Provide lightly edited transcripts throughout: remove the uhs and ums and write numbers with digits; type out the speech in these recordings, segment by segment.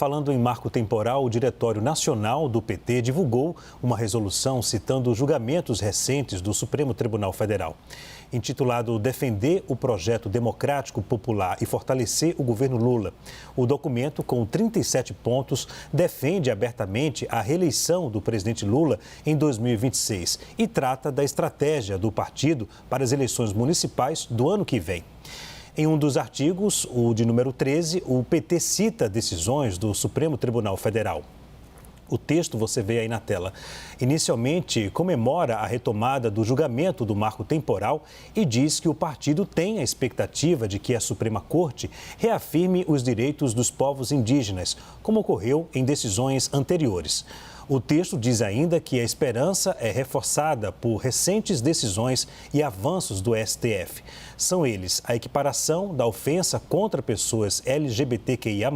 Falando em marco temporal, o Diretório Nacional do PT divulgou uma resolução citando julgamentos recentes do Supremo Tribunal Federal. Intitulado Defender o Projeto Democrático Popular e Fortalecer o Governo Lula. O documento, com 37 pontos, defende abertamente a reeleição do presidente Lula em 2026 e trata da estratégia do partido para as eleições municipais do ano que vem. Em um dos artigos, o de número 13, o PT cita decisões do Supremo Tribunal Federal. O texto você vê aí na tela. Inicialmente, comemora a retomada do julgamento do marco temporal e diz que o partido tem a expectativa de que a Suprema Corte reafirme os direitos dos povos indígenas, como ocorreu em decisões anteriores. O texto diz ainda que a esperança é reforçada por recentes decisões e avanços do STF. São eles a equiparação da ofensa contra pessoas LGBTQIA+,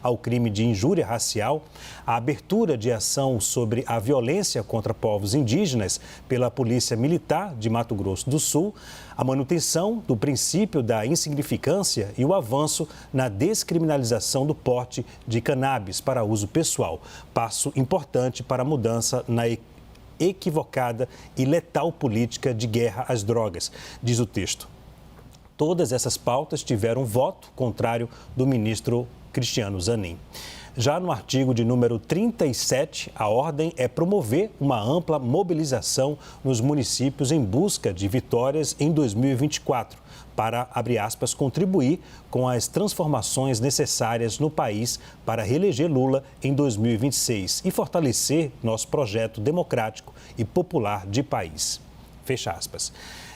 ao crime de injúria racial, a abertura de ação sobre a violência contra povos indígenas pela Polícia Militar de Mato Grosso do Sul, a manutenção do princípio da insignificância e o avanço na descriminalização do porte de cannabis para uso pessoal, passo importante para a mudança na equivocada e letal política de guerra às drogas, diz o texto. Todas essas pautas tiveram voto contrário do ministro Cristiano Zanin. Já no artigo de número 37, a ordem é promover uma ampla mobilização nos municípios em busca de vitórias em 2024, para, abre aspas, contribuir com as transformações necessárias no país para reeleger Lula em 2026 e fortalecer nosso projeto democrático e popular de país. Fecha aspas.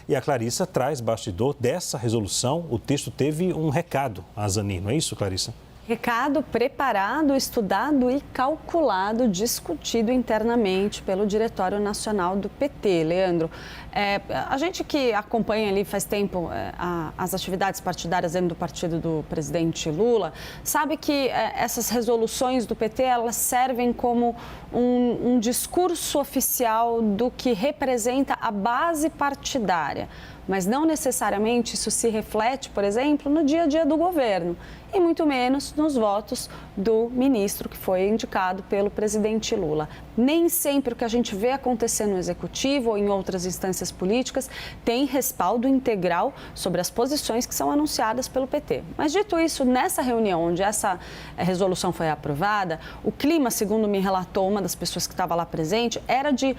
E a Clarissa traz bastidor dessa resolução. O texto teve um recado a Zanin, não é isso, Clarissa? Recado preparado, estudado e calculado, discutido internamente pelo Diretório Nacional do PT. Leandro, a gente que acompanha ali faz tempo as atividades partidárias dentro do partido do presidente Lula, sabe que essas resoluções do PT, elas servem como um discurso oficial do que representa a base partidária. Mas não necessariamente isso se reflete, por exemplo, no dia a dia do governo e muito menos nos votos do ministro que foi indicado pelo presidente Lula. Nem sempre o que a gente vê acontecer no Executivo ou em outras instâncias políticas tem respaldo integral sobre as posições que são anunciadas pelo PT. Mas dito isso, nessa reunião onde essa resolução foi aprovada, o clima, segundo me relatou uma das pessoas que estava lá presente, era de,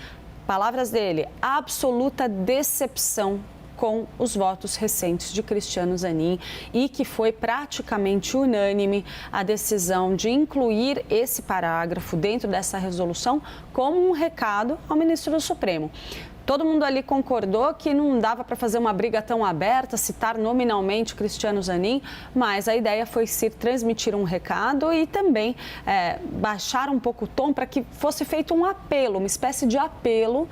palavras dele, absoluta decepção com os votos recentes de Cristiano Zanin e que foi praticamente unânime a decisão de incluir esse parágrafo dentro dessa resolução como um recado ao ministro do Supremo. Todo mundo ali concordou que não dava para fazer uma briga tão aberta, citar nominalmente Cristiano Zanin, mas a ideia foi transmitir um recado e também baixar um pouco o tom para que fosse feito um apelo, uma espécie de apelo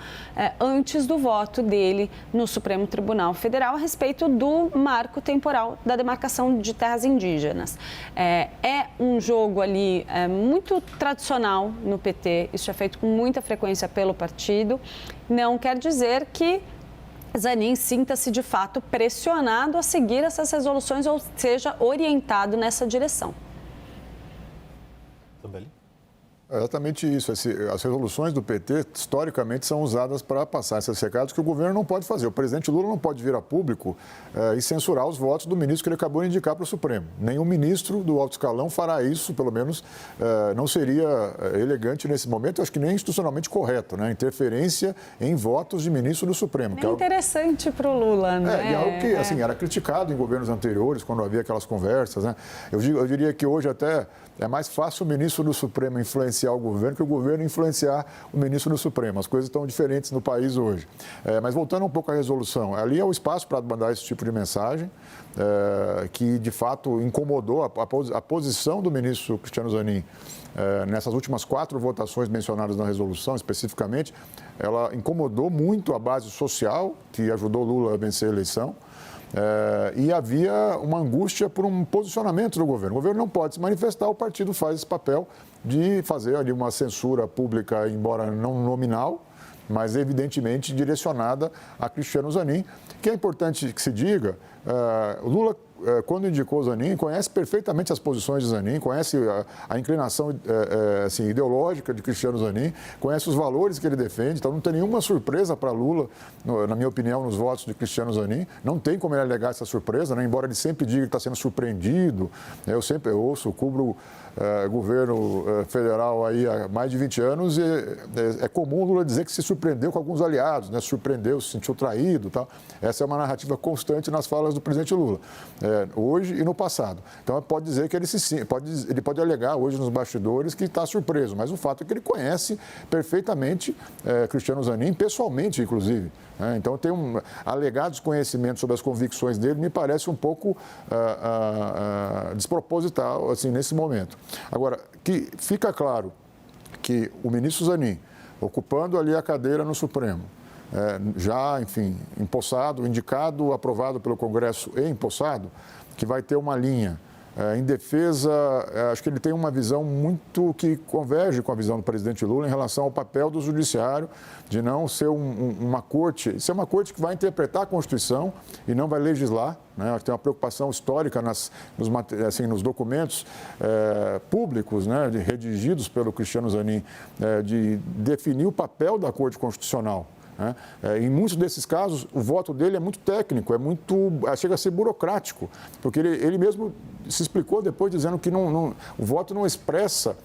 antes do voto dele no Supremo Tribunal Federal a respeito do marco temporal da demarcação de terras indígenas. É um jogo ali muito tradicional no PT, isso é feito com muita frequência pelo partido. Não quer dizer que Zanin sinta-se de fato pressionado a seguir essas resoluções ou seja orientado nessa direção. É exatamente isso. As resoluções do PT, historicamente, são usadas para passar esses recados que o governo não pode fazer. O presidente Lula não pode vir a público e censurar os votos do ministro que ele acabou de indicar para o Supremo. Nenhum ministro do alto escalão fará isso, pelo menos não seria elegante nesse momento, eu acho que nem institucionalmente correto, né? Interferência em votos de ministro do Supremo. É interessante para o Lula, né? E algo que assim, era criticado em governos anteriores, quando havia aquelas conversas, né? Eu diria que hoje até é mais fácil o ministro do Supremo influenciar o governo que o governo influenciar o ministro do Supremo. As coisas estão diferentes no país hoje. Mas voltando um pouco à resolução, ali é o espaço para mandar esse tipo de mensagem, que de fato incomodou a posição do ministro Cristiano Zanin. Nessas últimas 4 votações mencionadas na resolução, especificamente, ela incomodou muito a base social, que ajudou Lula a vencer a eleição. E havia uma angústia por um posicionamento do governo. O governo não pode se manifestar, o partido faz esse papel de fazer ali uma censura pública, embora não nominal, mas evidentemente direcionada a Cristiano Zanin, que é importante que se diga, Lula quando indicou o Zanin, conhece perfeitamente as posições de Zanin, conhece a inclinação assim, ideológica de Cristiano Zanin, conhece os valores que ele defende, então não tem nenhuma surpresa para Lula, na minha opinião, nos votos de Cristiano Zanin. Não tem como ele alegar essa surpresa, né? Embora ele sempre diga que está sendo surpreendido. Eu sempre ouço, cubro governo federal aí há mais de 20 anos e é comum Lula dizer que se surpreendeu com alguns aliados, né? Se surpreendeu, se sentiu traído, tal. Essa é uma narrativa constante nas falas do presidente Lula, hoje e no passado. Então pode dizer que ele pode alegar hoje nos bastidores que está surpreso, mas o fato é que ele conhece perfeitamente Cristiano Zanin, pessoalmente, inclusive. Então, tem alegados conhecimentos sobre as convicções dele, me parece um pouco desproposital, assim, nesse momento. Agora, que fica claro que o ministro Zanin, ocupando ali a cadeira no Supremo, já, enfim, empossado, indicado, aprovado pelo Congresso e empossado, que vai ter uma linha em defesa, acho que ele tem uma visão muito que converge com a visão do presidente Lula em relação ao papel do judiciário, de não ser uma corte, ser uma corte que vai interpretar a Constituição e não vai legislar, né? Tem uma preocupação histórica nos documentos públicos, né, redigidos pelo Cristiano Zanin, de definir o papel da Corte Constitucional. Em muitos desses casos, o voto dele é muito técnico, chega a ser burocrático, porque ele mesmo se explicou depois dizendo que o voto não expressa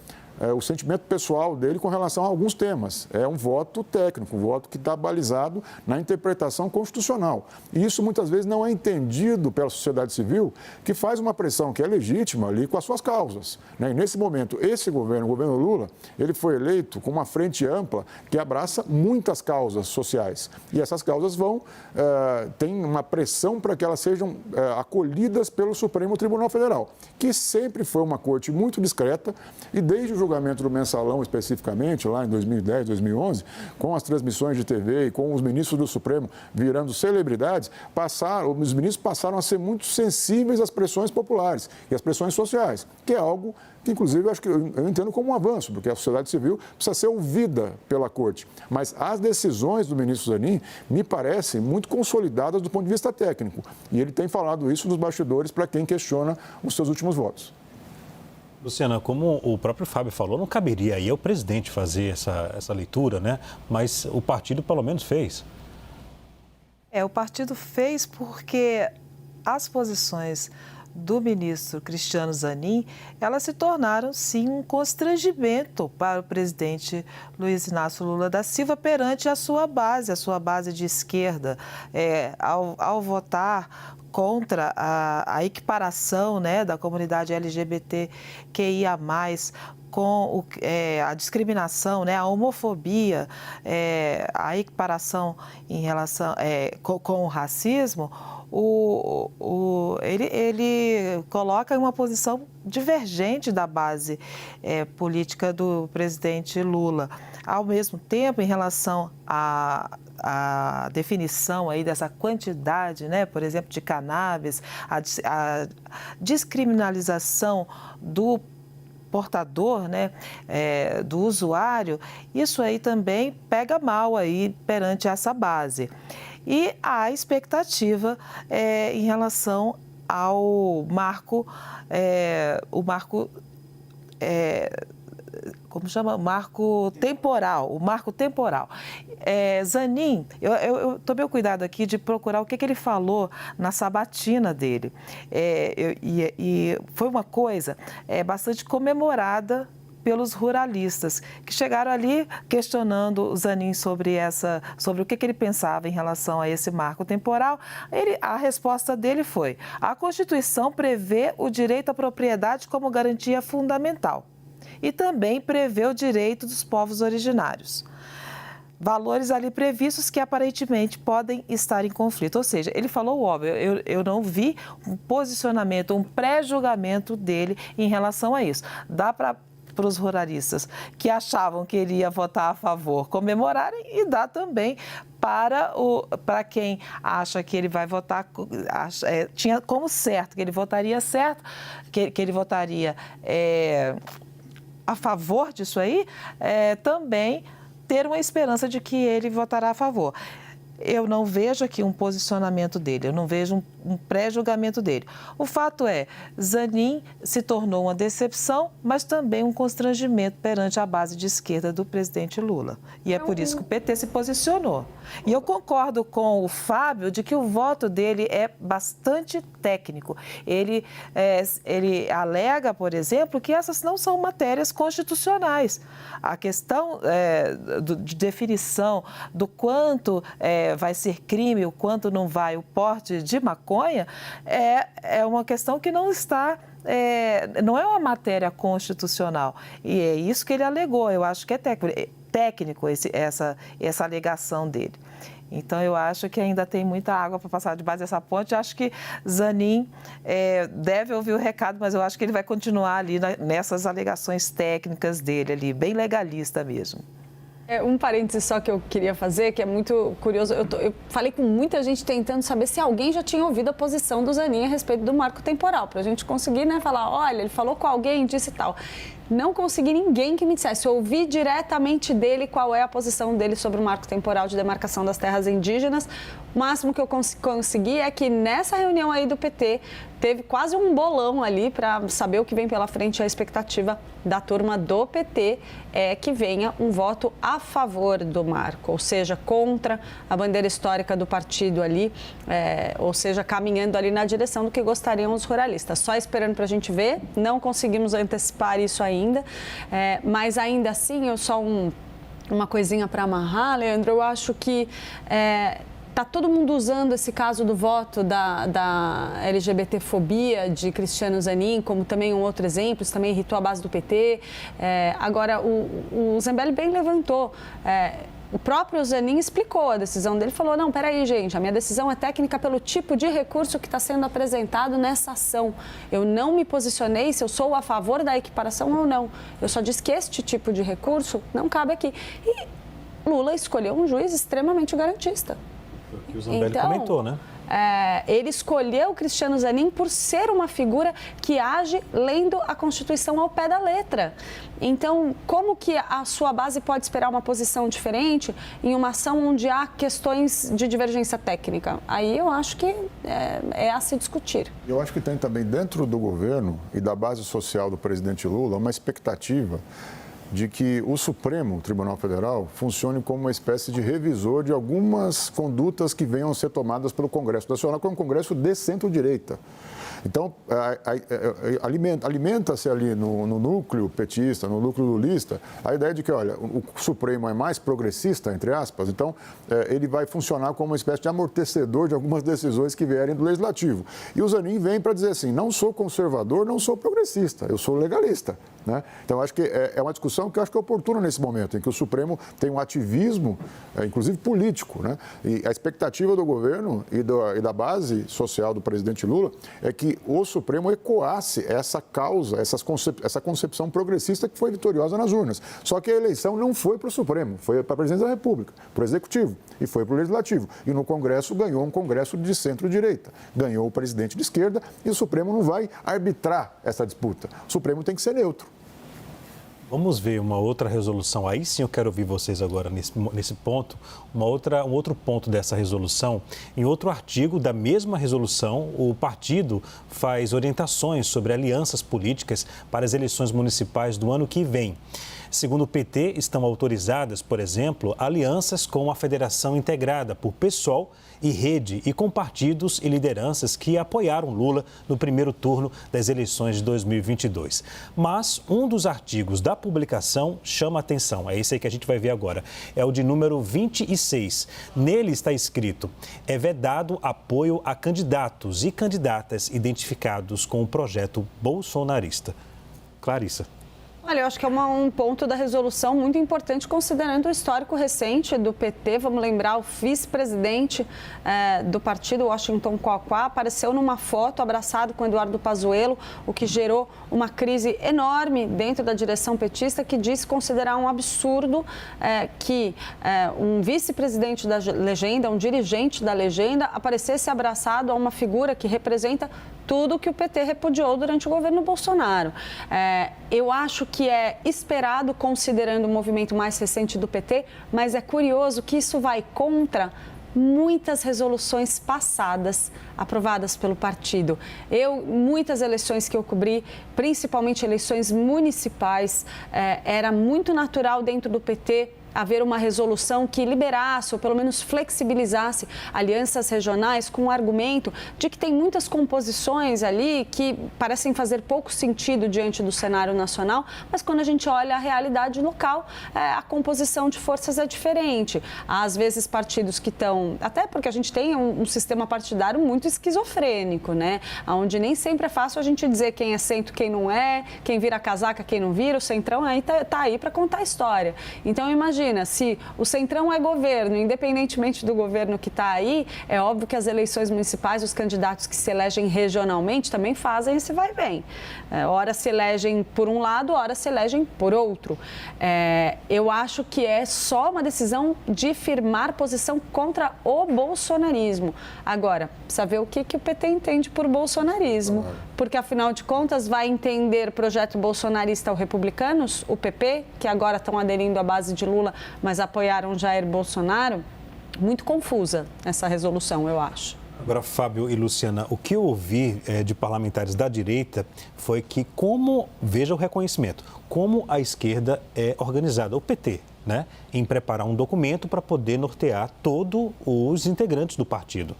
o sentimento pessoal dele com relação a alguns temas. É um voto técnico, um voto que está balizado na interpretação constitucional. E isso muitas vezes não é entendido pela sociedade civil, que faz uma pressão que é legítima ali com as suas causas. E nesse momento, esse governo, o governo Lula, ele foi eleito com uma frente ampla que abraça muitas causas sociais. E essas causas têm uma pressão para que elas sejam acolhidas pelo Supremo Tribunal Federal, que sempre foi uma corte muito discreta e desde o julgamento do Mensalão, especificamente, lá em 2010, 2011, com as transmissões de TV e com os ministros do Supremo virando celebridades, os ministros passaram a ser muito sensíveis às pressões populares e às pressões sociais, que é algo que, inclusive, eu entendo como um avanço, porque a sociedade civil precisa ser ouvida pela Corte. Mas as decisões do ministro Zanin me parecem muito consolidadas do ponto de vista técnico. E ele tem falado isso nos bastidores para quem questiona os seus últimos votos. Luciana, como o próprio Fábio falou, não caberia aí ao presidente fazer essa leitura, né? Mas o partido pelo menos fez. O partido fez porque as posições do ministro Cristiano Zanin, elas se tornaram, sim, um constrangimento para o presidente Luiz Inácio Lula da Silva perante a sua base de esquerda, ao votar contra a equiparação, né, da comunidade LGBTQIA+, com a discriminação, né, a homofobia, a equiparação em relação com o racismo, ele coloca uma posição divergente da base política do presidente Lula. Ao mesmo tempo, em relação à definição aí dessa quantidade, né, por exemplo, de cannabis, a descriminalização do portador, né, do usuário, isso aí também pega mal aí perante essa base. E há expectativa em relação ao marco, marco temporal. Zanin, eu tomei o cuidado aqui de procurar o que ele falou na sabatina dele. E foi uma coisa bastante comemorada pelos ruralistas, que chegaram ali questionando o Zanin sobre o que ele pensava em relação a esse marco temporal. A resposta dele foi: a Constituição prevê o direito à propriedade como garantia fundamental e também prevê o direito dos povos originários. Valores ali previstos que aparentemente podem estar em conflito. Ou seja, ele falou o óbvio, eu não vi um posicionamento, um pré-julgamento dele em relação a isso. Dá para os ruralistas que achavam que ele ia votar a favor comemorarem e dá também para quem acha que ele vai votar, tinha como certo que ele votaria certo, que ele votaria a favor disso aí, também ter uma esperança de que ele votará a favor. eu não vejo aqui um posicionamento dele, eu não vejo um pré-julgamento dele. O fato é, Zanin se tornou uma decepção, mas também um constrangimento perante a base de esquerda do presidente Lula. E é por isso que o PT se posicionou. E eu concordo com o Fábio de que o voto dele é bastante técnico. Ele alega, por exemplo, que essas não são matérias constitucionais. A questão de definição do quanto vai ser crime, o quanto não vai, o porte de maconha, é uma questão que não está... não é uma matéria constitucional. E é isso que ele alegou. Eu acho que é técnico essa alegação dele. Então, eu acho que ainda tem muita água para passar debaixo dessa ponte. Eu acho que Zanin deve ouvir o recado, mas eu acho que ele vai continuar ali nessas alegações técnicas dele, ali, bem legalista mesmo. Um parênteses só que eu queria fazer, que é muito curioso. Eu falei com muita gente tentando saber se alguém já tinha ouvido a posição do Zanin a respeito do marco temporal, para a gente conseguir, né, falar, olha, ele falou com alguém, disse tal. Não consegui ninguém que me dissesse. Eu ouvi diretamente dele qual é a posição dele sobre o marco temporal de demarcação das terras indígenas. O máximo que eu consegui é que nessa reunião aí do PT teve quase um bolão ali para saber o que vem pela frente. A expectativa da turma do PT é que venha um voto a favor do marco, ou seja, contra a bandeira histórica do partido ali, ou seja, caminhando ali na direção do que gostariam os ruralistas. Só esperando para a gente ver, não conseguimos antecipar isso ainda, mas ainda assim, uma coisinha para amarrar, Leandro, eu acho que está todo mundo usando esse caso do voto da LGBTfobia de Cristiano Zanin como também um outro exemplo, isso também irritou a base do PT. Agora, o Zambelli bem levantou. O próprio Zanin explicou a decisão dele, falou, não, peraí, gente, a minha decisão é técnica pelo tipo de recurso que está sendo apresentado nessa ação. Eu não me posicionei se eu sou a favor da equiparação ou não. Eu só disse que este tipo de recurso não cabe aqui. E Lula escolheu um juiz extremamente garantista. Que o Zambelli comentou, né? Ele escolheu o Cristiano Zanin por ser uma figura que age lendo a Constituição ao pé da letra. Então, como que a sua base pode esperar uma posição diferente em uma ação onde há questões de divergência técnica? Aí eu acho que é a se discutir. Eu acho que tem também dentro do governo e da base social do presidente Lula uma expectativa de que o Supremo Tribunal Federal funcione como uma espécie de revisor de algumas condutas que venham a ser tomadas pelo Congresso Nacional, que é um Congresso de centro-direita. Então, alimenta-se ali no núcleo petista, no núcleo lulista, a ideia de que, olha, o Supremo é mais progressista, entre aspas, então ele vai funcionar como uma espécie de amortecedor de algumas decisões que vierem do Legislativo. E o Zanin vem para dizer assim, não sou conservador, não sou progressista, eu sou legalista. Né? Então, acho que é uma discussão que eu acho que é oportuna nesse momento, em que o Supremo tem um ativismo, inclusive político, né? E a expectativa do governo e da base social do presidente Lula é que o Supremo ecoasse essa causa, essa concepção progressista que foi vitoriosa nas urnas. Só que a eleição não foi para o Supremo, foi para a presidência da República, para o Executivo e foi para o Legislativo. E no Congresso ganhou um Congresso de centro-direita, ganhou o presidente de esquerda e o Supremo não vai arbitrar essa disputa. O Supremo tem que ser neutro. Vamos ver uma outra resolução. Aí sim eu quero ouvir vocês agora nesse ponto. Um outro ponto dessa resolução. Em outro artigo da mesma resolução, o partido faz orientações sobre alianças políticas para as eleições municipais do ano que vem. Segundo o PT, estão autorizadas, por exemplo, alianças com a federação integrada por PSOL e Rede e com partidos e lideranças que apoiaram Lula no primeiro turno das eleições de 2022. Mas um dos artigos da publicação chama a atenção, é esse aí que a gente vai ver agora, é o de número 26. Nele está escrito, é vedado apoio a candidatos e candidatas identificados com o projeto bolsonarista. Clarissa. Olha, eu acho que é um ponto da resolução muito importante, considerando o histórico recente do PT. Vamos lembrar, o vice-presidente do partido, Washington Quaquá, apareceu numa foto abraçado com Eduardo Pazuello, o que gerou uma crise enorme dentro da direção petista, que disse considerar um absurdo que um vice-presidente da legenda, um dirigente da legenda, aparecesse abraçado a uma figura que representa tudo que o PT repudiou durante o governo Bolsonaro. Eu acho que é esperado, considerando o movimento mais recente do PT, mas é curioso que isso vai contra muitas resoluções passadas aprovadas pelo partido. Muitas eleições que eu cobri, principalmente eleições municipais, era muito natural dentro do PT haver uma resolução que liberasse ou pelo menos flexibilizasse alianças regionais com o argumento de que tem muitas composições ali que parecem fazer pouco sentido diante do cenário nacional, mas quando a gente olha a realidade local, a composição de forças é diferente. Há, às vezes, partidos que estão... Até porque a gente tem um sistema partidário muito esquizofrênico, né? Onde nem sempre é fácil a gente dizer quem é centro, quem não é, quem vira casaca, quem não vira. O Centrão aí tá aí para contar a história. Então, imagina, se o Centrão é governo, independentemente do governo que está aí, é óbvio que as eleições municipais, os candidatos que se elegem regionalmente também fazem esse vai e vem. Ora se elegem por um lado, ora se elegem por outro. Eu acho que é só uma decisão de firmar posição contra o bolsonarismo. Agora, precisa ver o que o PT entende por bolsonarismo, porque afinal de contas vai entender projeto bolsonarista ou republicanos, o PP, que agora estão aderindo à base de Lula, mas apoiaram Jair Bolsonaro. Muito confusa essa resolução, eu acho. Agora, Fábio e Luciana, o que eu ouvi de parlamentares da direita foi que veja o reconhecimento, como a esquerda é organizada, o PT, né, em preparar um documento para poder nortear todos os integrantes do partido.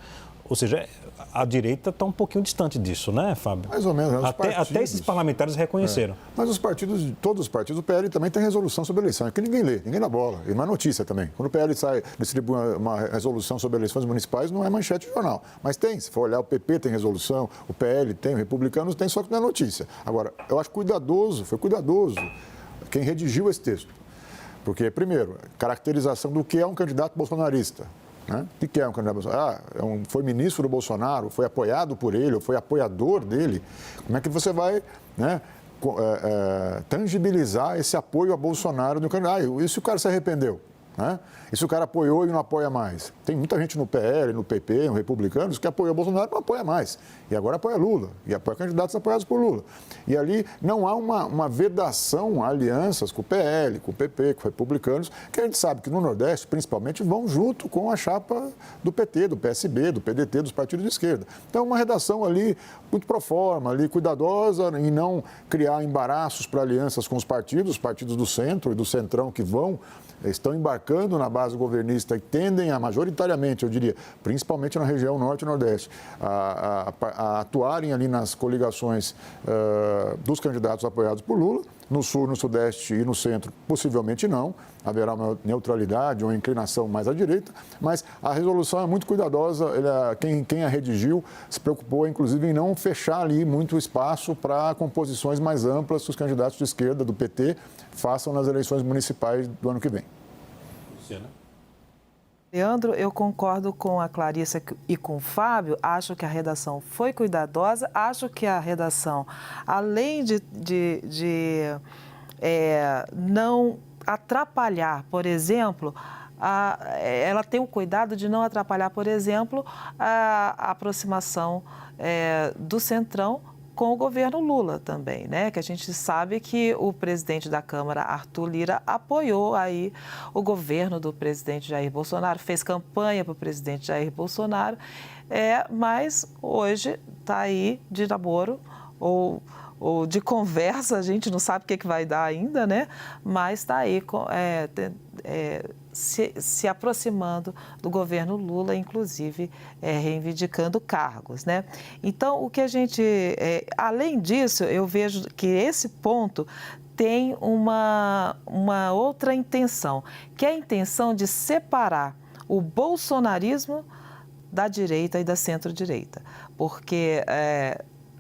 Ou seja, a direita está um pouquinho distante disso, né, Fábio? Mais ou menos. Né? Até esses parlamentares reconheceram. Mas os partidos, todos os partidos, o PL também tem resolução sobre eleição, é que ninguém lê, ninguém dá bola. E não é notícia também. Quando o PL distribui uma resolução sobre eleições municipais, não é manchete de jornal. Mas tem, se for olhar, o PP tem resolução, o PL tem, o Republicanos tem, só que não é notícia. Agora, eu acho foi cuidadoso quem redigiu esse texto. Porque, primeiro, caracterização do que é um candidato bolsonarista. Né? O que é um candidato Bolsonaro? Foi ministro do Bolsonaro, foi apoiado por ele, ou foi apoiador dele. Como é que você vai, né, tangibilizar esse apoio a Bolsonaro do candidato? E se o cara se arrependeu? Né? E se o cara apoiou e não apoia mais? Tem muita gente no PL, no PP, no Republicanos, que apoia o Bolsonaro e não apoia mais. E agora apoia Lula, e apoia candidatos apoiados por Lula. E ali não há uma vedação a alianças com o PL, com o PP, com os Republicanos, que a gente sabe que no Nordeste, principalmente, vão junto com a chapa do PT, do PSB, do PDT, dos partidos de esquerda. Então, uma redação ali muito pro forma, ali cuidadosa, em não criar embaraços para alianças com os partidos do centro e do centrão que estão embarcando na base governista e tendem a, majoritariamente, eu diria, principalmente na região norte e nordeste, a atuarem ali nas coligações dos candidatos apoiados por Lula. No sul, no sudeste e no centro, possivelmente não. Haverá uma neutralidade ou uma inclinação mais à direita, mas a resolução é muito cuidadosa. Quem a redigiu se preocupou, inclusive, em não fechar ali muito espaço para composições mais amplas que os candidatos de esquerda do PT façam nas eleições municipais do ano que vem. Luciana? Leandro, eu concordo com a Clarissa e com o Fábio. Acho que a redação foi cuidadosa. Acho que a redação, além de não atrapalhar, por exemplo, ela tem o cuidado de não atrapalhar, por exemplo, a aproximação do Centrão com o governo Lula também, né? Que a gente sabe que o presidente da Câmara, Arthur Lira, apoiou aí o governo do presidente Jair Bolsonaro, fez campanha para o presidente Jair Bolsonaro, mas hoje está aí de namoro ou de conversa, a gente não sabe o que vai dar ainda, né? Mas está aí se aproximando do governo Lula, inclusive reivindicando cargos, né? Então, o que a gente... além disso, eu vejo que esse ponto tem uma outra intenção, que é a intenção de separar o bolsonarismo da direita e da centro-direita. Porque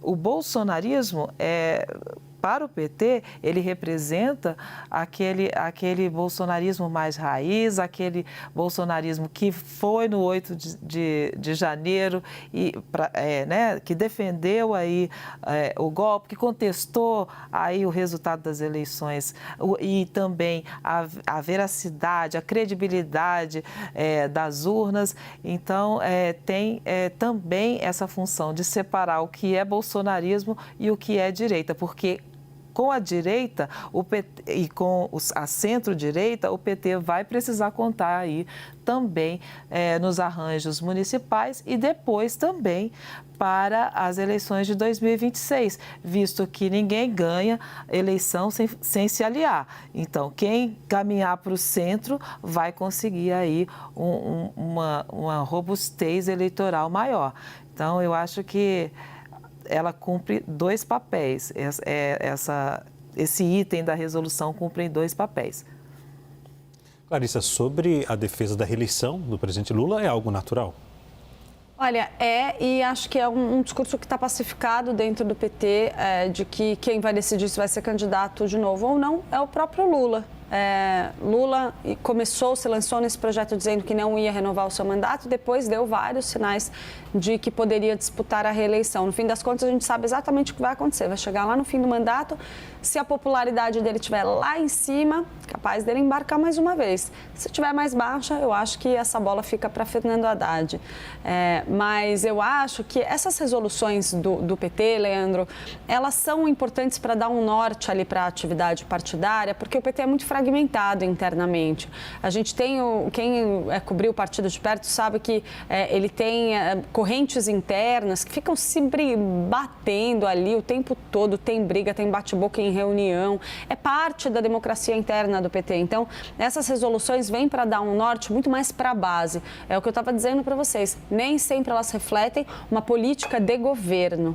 o bolsonarismo para o PT, ele representa aquele bolsonarismo mais raiz, aquele bolsonarismo que foi no 8 de janeiro, que defendeu aí, o golpe, que contestou aí o resultado das eleições e também a veracidade, a credibilidade das urnas. Então, tem também essa função de separar o que é bolsonarismo e o que é direita, porque com a direita e com a centro-direita, o PT vai precisar contar aí também nos arranjos municipais e depois também para as eleições de 2026, visto que ninguém ganha eleição sem se aliar. Então, quem caminhar para o centro vai conseguir aí uma robustez eleitoral maior. Então, eu acho que ela cumpre dois papéis. Esse item da resolução cumpre dois papéis. Clarissa, sobre a defesa da reeleição do presidente Lula, é algo natural? Olha, e acho que é um discurso que está pacificado dentro do PT, de que quem vai decidir se vai ser candidato de novo ou não é o próprio Lula. Lula se lançou nesse projeto dizendo que não ia renovar o seu mandato, depois deu vários sinais de que poderia disputar a reeleição. No fim das contas, a gente sabe exatamente o que vai acontecer. Vai chegar lá no fim do mandato, se a popularidade dele estiver lá em cima, capaz dele embarcar mais uma vez. Se estiver mais baixa, eu acho que essa bola fica para Fernando Haddad. Mas eu acho que essas resoluções do PT, Leandro, elas são importantes para dar um norte ali para a atividade partidária, porque o PT é muito fragmentado internamente. A gente tem, quem cobriu o partido de perto sabe que ele tem correntes internas que ficam se batendo ali o tempo todo, tem briga, tem bate-boca em reunião, é parte da democracia interna do PT. Então, essas resoluções vêm para dar um norte muito mais para a base. É o que eu estava dizendo para vocês, nem sempre elas refletem uma política de governo.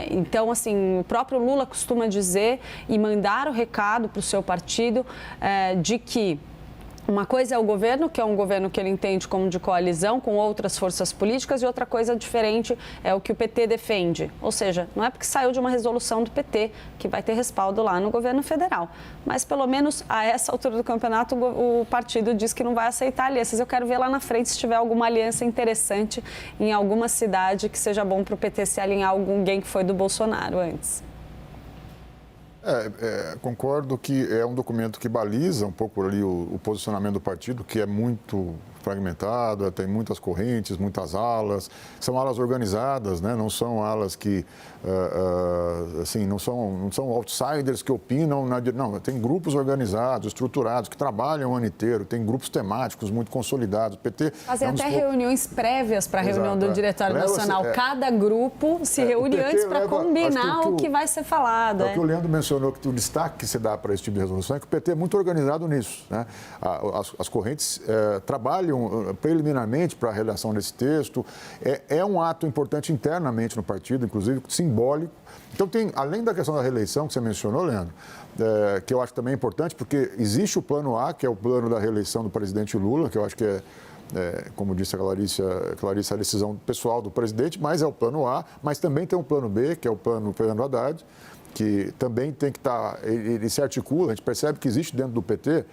Então, assim, o próprio Lula costuma dizer e mandar o recado para o seu partido de que uma coisa é o governo, que é um governo que ele entende como de coalizão com outras forças políticas, e outra coisa diferente é o que o PT defende. Ou seja, não é porque saiu de uma resolução do PT que vai ter respaldo lá no governo federal. Mas, pelo menos, a essa altura do campeonato, o partido diz que não vai aceitar alianças. Eu quero ver lá na frente se tiver alguma aliança interessante em alguma cidade que seja bom para o PT se alinhar a alguém que foi do Bolsonaro antes. Concordo que é um documento que baliza um pouco ali o posicionamento do partido, que é muito fragmentado, tem muitas correntes, muitas alas. São alas organizadas, né? Não são alas que, assim, não são outsiders que opinam. Não, tem grupos organizados, estruturados, que trabalham o ano inteiro, tem grupos temáticos muito consolidados. O PT fazem até reuniões prévias para a reunião do Diretório Nacional. Cada grupo se reúne antes para combinar o que vai ser falado. O que o Leandro mencionou, que o destaque que se dá para esse tipo de resolução é que o PT é muito organizado nisso, né? As correntes trabalham preliminarmente para a redação desse texto. É um ato importante internamente no partido, inclusive simbólico. Então, além da questão da reeleição que você mencionou, Leandro, que eu acho também importante, porque existe o plano A, que é o plano da reeleição do presidente Lula, que eu acho que como disse a Clarissa, a decisão pessoal do presidente, mas é o plano A, mas também tem um plano B, que é o plano Fernando Haddad, que também tem que estar, ele se articula, a gente percebe que existe dentro do PT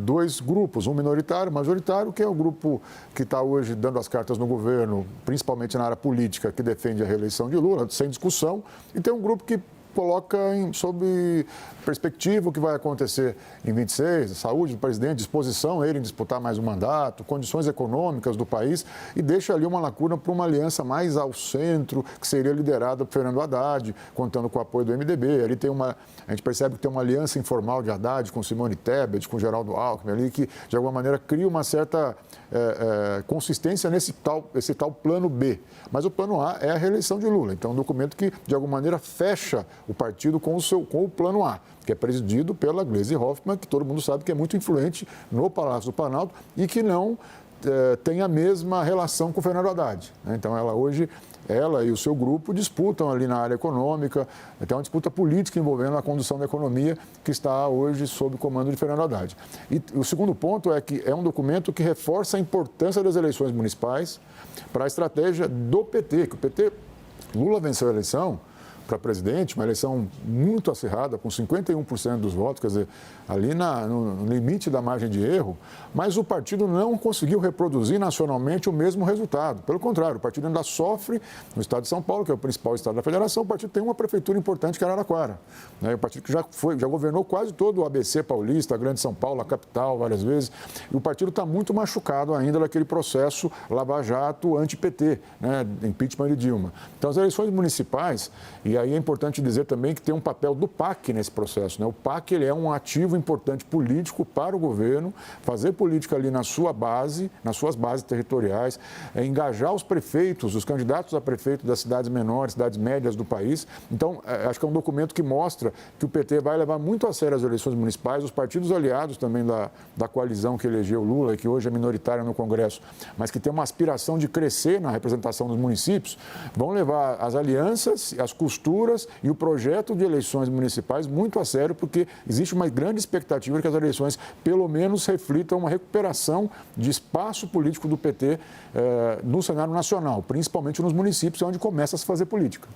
dois grupos, um minoritário, majoritário, que é o grupo que está hoje dando as cartas no governo, principalmente na área política, que defende a reeleição de Lula, sem discussão, e tem um grupo que coloca sob perspectiva o que vai acontecer em 26, saúde do presidente, disposição ele em disputar mais um mandato, condições econômicas do país, e deixa ali uma lacuna para uma aliança mais ao centro, que seria liderada por Fernando Haddad, contando com o apoio do MDB. Ali a gente percebe que tem uma aliança informal de Haddad com Simone Tebet, com Geraldo Alckmin, ali, que de alguma maneira cria uma certa consistência nesse tal plano B. Mas o plano A é a reeleição de Lula. Então, é um documento que, de alguma maneira, fecha o partido com o plano A, que é presidido pela Gleisi Hoffmann, que todo mundo sabe que é muito influente no Palácio do Planalto e que não tem a mesma relação com o Fernando Haddad, né? Então, ela e o seu grupo disputam ali na área econômica, tem uma disputa política envolvendo a condução da economia que está hoje sob o comando de Fernando Haddad. E o segundo ponto é que é um documento que reforça a importância das eleições municipais para a estratégia do PT, que o PT, Lula venceu a eleição para presidente, uma eleição muito acirrada, com 51% dos votos, quer dizer, ali no limite da margem de erro, mas o partido não conseguiu reproduzir nacionalmente o mesmo resultado. Pelo contrário, o partido ainda sofre no estado de São Paulo, que é o principal estado da federação, o partido tem uma prefeitura importante, que é Araraquara, né? O partido que já governou quase todo o ABC paulista, a Grande São Paulo, a capital, várias vezes, e o partido está muito machucado ainda naquele processo Lava Jato anti-PT, né? Impeachment de Dilma. Então, as eleições municipais, e E aí é importante dizer também que tem um papel do PAC nesse processo, né? O PAC ele é um ativo importante político para o governo, fazer política ali na sua base, nas suas bases territoriais, engajar os prefeitos, os candidatos a prefeito das cidades menores, cidades médias do país. Então, acho que é um documento que mostra que o PT vai levar muito a sério as eleições municipais, os partidos aliados também da coalizão que elegeu Lula e que hoje é minoritária no Congresso, mas que tem uma aspiração de crescer na representação dos municípios, vão levar as alianças, as costuras e o projeto de eleições municipais muito a sério, porque existe uma grande expectativa de que as eleições, pelo menos, reflitam uma recuperação de espaço político do PT no cenário nacional, principalmente nos municípios, onde começa a se fazer política.